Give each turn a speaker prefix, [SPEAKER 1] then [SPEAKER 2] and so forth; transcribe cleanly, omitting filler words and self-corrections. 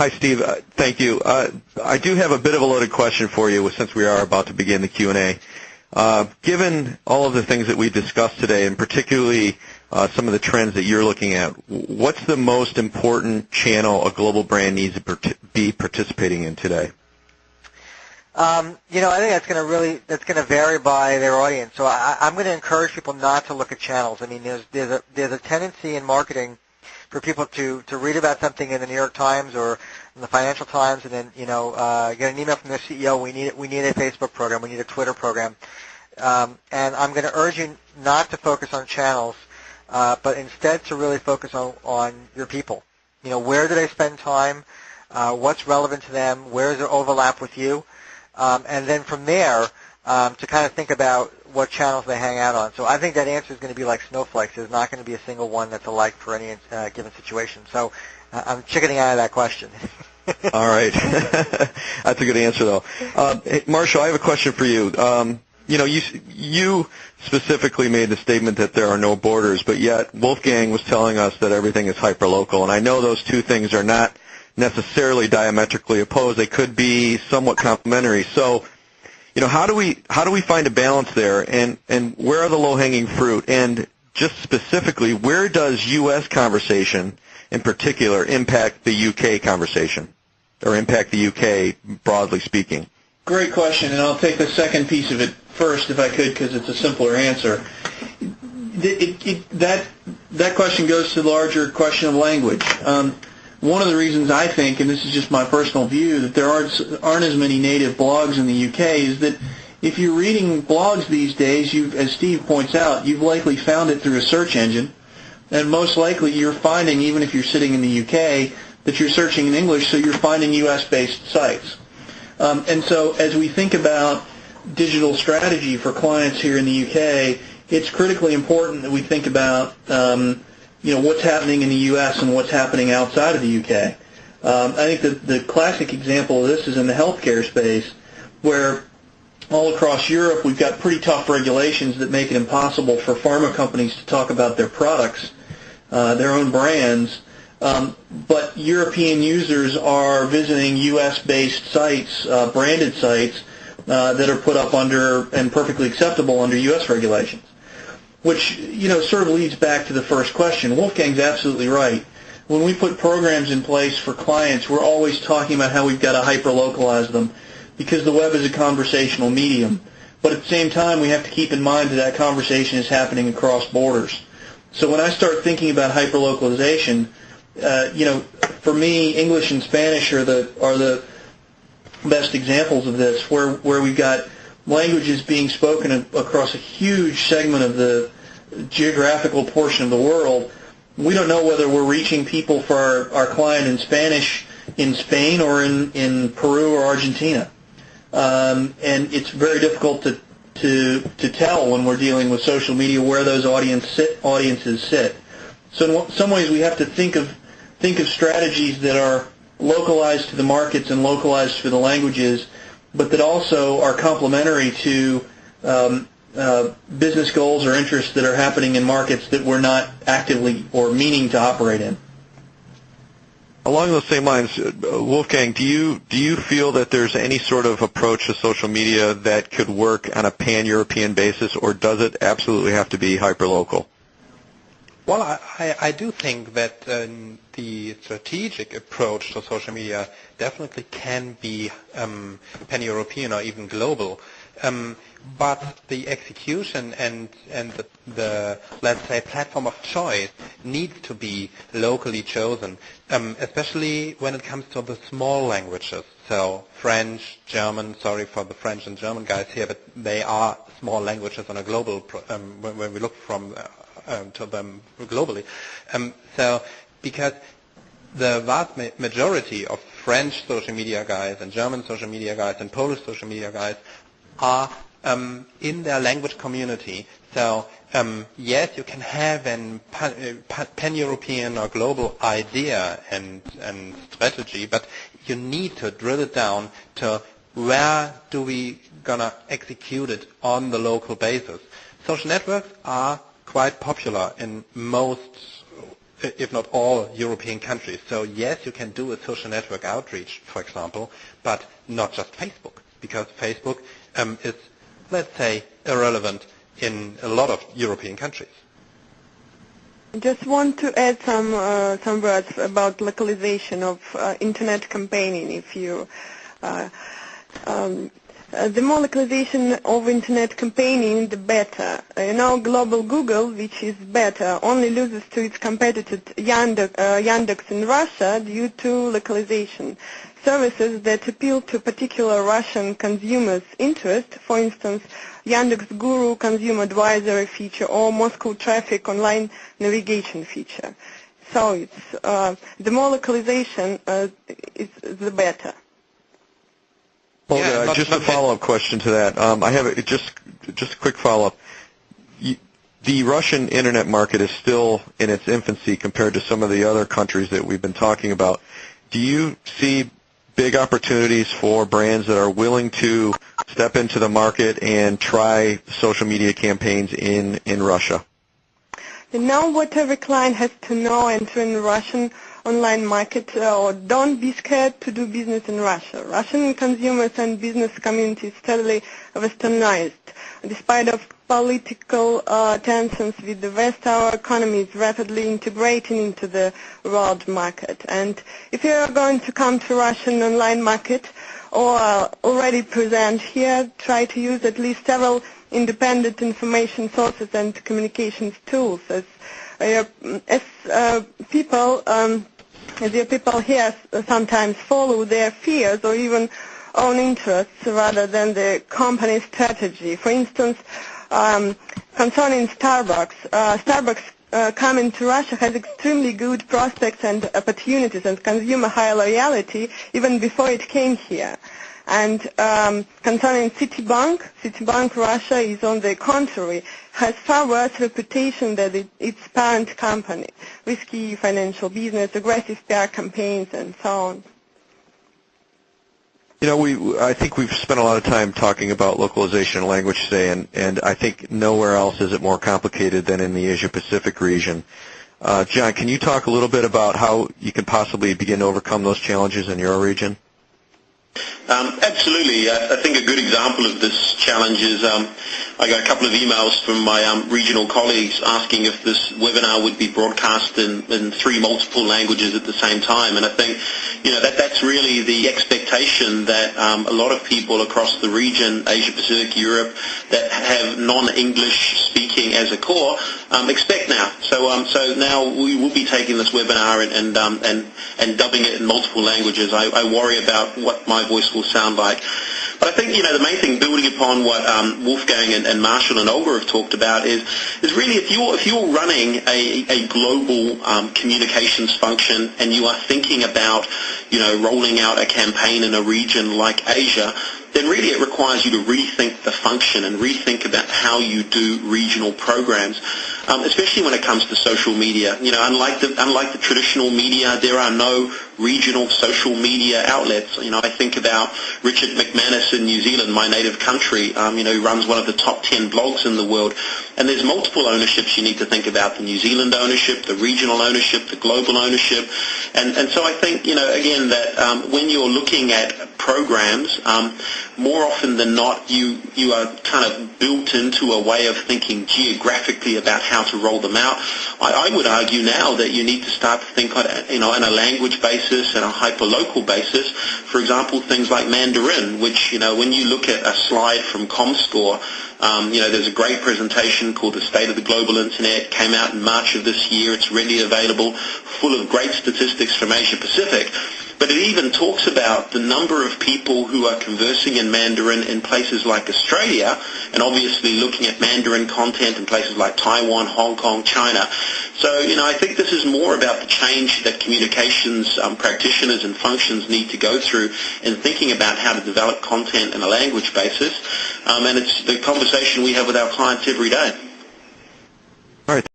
[SPEAKER 1] Hi, Steve. Thank you. I do have a bit of a loaded question for you since we are about to begin the Q&A. Given all of the things that we discussed today, and particularly some of the trends that you're looking at, what's the most important channel a global brand needs to be participating in today?
[SPEAKER 2] I think that's going to vary by their audience. So I'm going to encourage people not to look at channels. I mean, there's a tendency in marketing for people to read about something in the New York Times or in the Financial Times, and then get an email from their CEO. We need a Facebook program. We need a Twitter program. And I'm going to urge you not to focus on channels, but instead to really focus on your people. Where do they spend time? What's relevant to them? Where is there overlap with you? And then from there, to kind of think about what channels they hang out on. So I think that answer is going to be like snowflakes. There's not going to be a single one that's alike for any given situation. So I'm chickening out of that question.
[SPEAKER 1] All right. That's a good answer, though. Hey, Marshall, I have a question for you. You specifically made the statement that there are no borders, but yet Wolfgang was telling us that everything is hyperlocal. And I know those two things are not necessarily diametrically opposed. They could be somewhat complementary. So, how do we find a balance there, and where are the low-hanging fruit? And just specifically, where does U.S. conversation in particular impact the U.K. conversation, or impact the U.K. broadly speaking?
[SPEAKER 3] Great question, and I'll take the second piece of it first if I could, because it's a simpler answer. That question goes to the larger question of language. One of the reasons I think, and this is just my personal view, that there aren't as many native blogs in the UK is that if you're reading blogs these days, as Steve points out, you've likely found it through a search engine, and most likely you're finding, even if you're sitting in the UK, that you're searching in English, so you're finding US-based sites. And so as we think about digital strategy for clients here in the UK, it's critically important that we think about what's happening in the U.S. and what's happening outside of the U.K. I think that the classic example of this is in the healthcare space, where all across Europe we've got pretty tough regulations that make it impossible for pharma companies to talk about their products, their own brands, but European users are visiting U.S.-based sites, branded sites, that are put up under and perfectly acceptable under U.S. regulations. Which, sort of leads back to the first question. Wolfgang's absolutely right. When we put programs in place for clients, we're always talking about how we've got to hyper-localize them because the web is a conversational medium. But at the same time, we have to keep in mind that conversation is happening across borders. So when I start thinking about hyper-localization, for me, English and Spanish are the best examples of this, where we've got languages being spoken across a huge segment of the geographical portion of the world. We don't know whether we're reaching people for our client in Spanish in Spain or in Peru or Argentina. And it's very difficult to tell when we're dealing with social media where those audiences sit. So in some ways we have to think of strategies that are localized to the markets and localized for the languages, but that also are complementary to business goals or interests that are happening in markets that we're not actively or meaning to operate in.
[SPEAKER 1] Along those same lines, Wolfgang, do you feel that there's any sort of approach to social media that could work on a pan-European basis, or does it absolutely have to be hyperlocal?
[SPEAKER 4] Well, I do think that the strategic approach to social media definitely can be pan-European or even global. But the execution and the let's say platform of choice needs to be locally chosen, especially when it comes to the small languages. So French, German. Sorry for the French and German guys here, but they are small languages on a global when we look to them globally. So because the vast majority of French social media guys and German social media guys and Polish social media guys are in their language community. So yes, you can have a pan-European or global idea and strategy, but you need to drill it down to where do we gonna execute it on the local basis. Social networks are quite popular in most if not all, European countries. So yes, you can do a social network outreach, for example, but not just Facebook, because Facebook is, let's say, irrelevant in a lot of European countries.
[SPEAKER 5] Just want to add some words about localization of internet campaigning. If you the more localization of internet campaigning, the better. Global Google, which is better, only loses to its competitor Yandex in Russia due to localization. Services that appeal to particular Russian consumers' interest, for instance, Yandex Guru consumer advisory feature or Moscow traffic online navigation feature. So it's the more localization is the better.
[SPEAKER 1] Well, just a follow-up question to that. I have just a quick follow-up. The Russian internet market is still in its infancy compared to some of the other countries that we've been talking about. Do you see big opportunities for brands that are willing to step into the market and try social media campaigns in Russia?
[SPEAKER 5] Now what every client has to know entering the Russian online market, or don't be scared to do business in Russia. Russian consumers and business communities steadily westernized. Despite of political tensions with the West, our economy is rapidly integrating into the world market. And if you are going to come to Russian online market or already present here, try to use at least several independent information sources and communications tools, as your people here sometimes follow their fears or even own interests rather than the company strategy. For instance, concerning Starbucks, Starbucks coming to Russia has extremely good prospects and opportunities and consumer high loyalty even before it came here. And concerning Citibank Russia is on the contrary, has far worse reputation than its parent company, risky financial business, aggressive PR campaigns, and so on.
[SPEAKER 1] I think we've spent a lot of time talking about localization and language today, and I think nowhere else is it more complicated than in the Asia-Pacific region. John, can you talk a little bit about how you can possibly begin to overcome those challenges in your region?
[SPEAKER 6] Absolutely. I think a good example of this challenge is I got a couple of emails from my regional colleagues asking if this webinar would be broadcast in 3 multiple languages at the same time. And I think, that's really the expectation that a lot of people across the region, Asia Pacific, Europe, that have non-English speaking as a core, expect now. So now we will be taking this webinar and dubbing it in multiple languages. I worry about what my voice will sound like. But I think, the main thing, building upon what Wolfgang and Marshall and Olga have talked about, is really if you're running a global communications function and you are thinking about, rolling out a campaign in a region like Asia, then really it requires you to rethink the function and rethink about how you do regional programs, especially when it comes to social media. Unlike the traditional media, there are no regional social media outlets. I think about Richard McManus in New Zealand, my native country, who runs one of the top 10 blogs in the world. And there's multiple ownerships you need to think about: the New Zealand ownership, the regional ownership, the global ownership. And so I think, again, that when you're looking at programs, more often than not, you are kind of built into a way of thinking geographically about how to roll them out. I would argue now that you need to start to think on a language basis and a hyper-local basis. For example, things like Mandarin, which, when you look at a slide from ComScore, there's a great presentation called The State of the Global Internet, came out in March of this year. It's readily available, full of great statistics from Asia Pacific. But it even talks about the number of people who are conversing in Mandarin in places like Australia, and obviously looking at Mandarin content in places like Taiwan, Hong Kong, China. So, I think this is more about the change that communications practitioners and functions need to go through in thinking about how to develop content in a language basis. And it's the conversation we have with our clients every day.